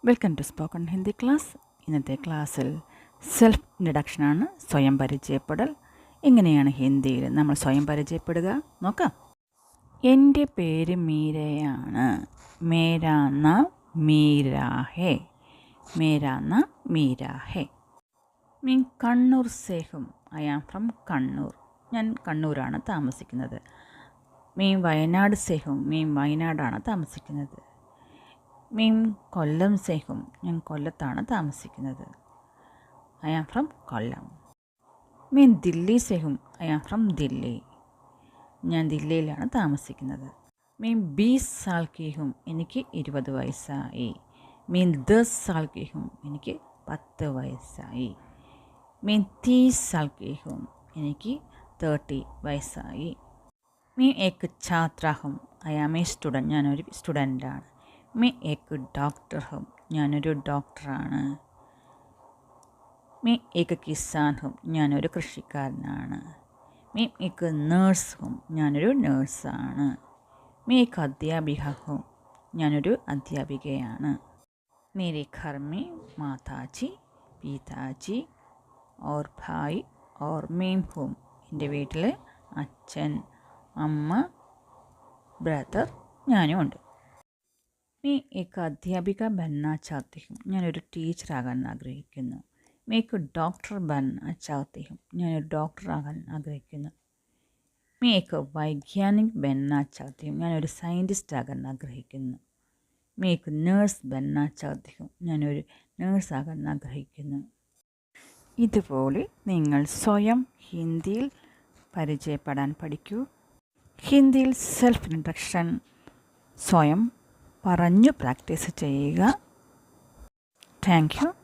Welcome to spoken Hindi class. ഇന്നത്തെ ക്ലാസ്സിൽ self ഇൻട്രഡക്ഷനാണ്, സ്വയം പരിചയപ്പെടൽ. എങ്ങനെയാണ് ഹിന്ദിയിൽ നമ്മൾ സ്വയം പരിചയപ്പെടുക നോക്കാം. എൻ്റെ പേര് മീരയാണ്. മേരാ നാം മീരാ ഹേ. മേരാ നാം മീരാ ഹേ. മീൻ കണ്ണൂർ സേഹും. I am from Kannur. ഞാൻ കണ്ണൂരാണ് താമസിക്കുന്നത്. മീൻ വയനാട് സേഹും. മീൻ വയനാടാണ് താമസിക്കുന്നത്. മീൻ കൊല്ലം സേഹും. ഞാൻ കൊല്ലത്താണ് താമസിക്കുന്നത്. I am from Kollam. മീൻ ദില്ലി സേഹും. I am from Delhi. ഞാൻ ദില്ലിയിലാണ് താമസിക്കുന്നത്. മീൻ 20 സാൽ കി ഹും. എനിക്ക് 20 വയസ്സായി. മീൻ 10 സാൽ കി ഹും. എനിക്ക് 10 വയസ്സായി. മീൻ 30 സാൽ കി ഹും. എനിക്ക് 30 വയസ്സായി. മീൻ ഏക് ഛാത്ര ഹും. I am a student. ഞാനൊരു സ്റ്റുഡൻ്റാണ്. മേ ഏക് ഡോക്ടർ ഹും. ഞാനൊരു ഡോക്ടറാണ്. മേ ഏക് കിസാൻ ഹും. ഞാനൊരു കൃഷിക്കാരനാണ്. മേ ഏക് നേഴ്സ് ഹും. ഞാനൊരു നേഴ്സാണ്. മേ ഏക് അധ്യാപിക ഹും. ഞാനൊരു അധ്യാപികയാണ്. മേരെ ഘർ may Mataji, പിതാജി or bhai or മേം ഹും. എൻ്റെ വീട്ടിൽ അച്ഛൻ, അമ്മ, ബ്രദർ, ഞാനും ഉണ്ട്. മേ ഏക് അധ്യാപിക ബന്ന ചാഹത്തി ഹും. ഞാനൊരു ടീച്ചറാകാൻ ആഗ്രഹിക്കുന്നു. മേ ഏക് ഡോക്ടർ ബന്ന ചാഹത്തി ഹും. ഞാനൊരു ഡോക്ടറാകാൻ ആഗ്രഹിക്കുന്നു. മേ ഏക് വൈജ്ഞാനിക് ബന്ന ചാഹത്തി ഹും. ഞാനൊരു സയൻറ്റിസ്റ്റ് ആകാൻ ആഗ്രഹിക്കുന്നു. മേ ഏക് നേഴ്സ് ബന്ന ചാഹത്തി ഹും. ഞാനൊരു നേഴ്സാകാൻ ആഗ്രഹിക്കുന്നു. ഇതുപോലെ നിങ്ങൾ സ്വയം ഹിന്ദിയിൽ പരിചയപ്പെടാൻ പഠിക്കൂ. ഹിന്ദിയിൽ സെൽഫ് ഇൻട്രഡക്ഷൻ സ്വയം പറഞ്ഞു പ്രാക്ടീസ് ചെയ്യുക. Thank you.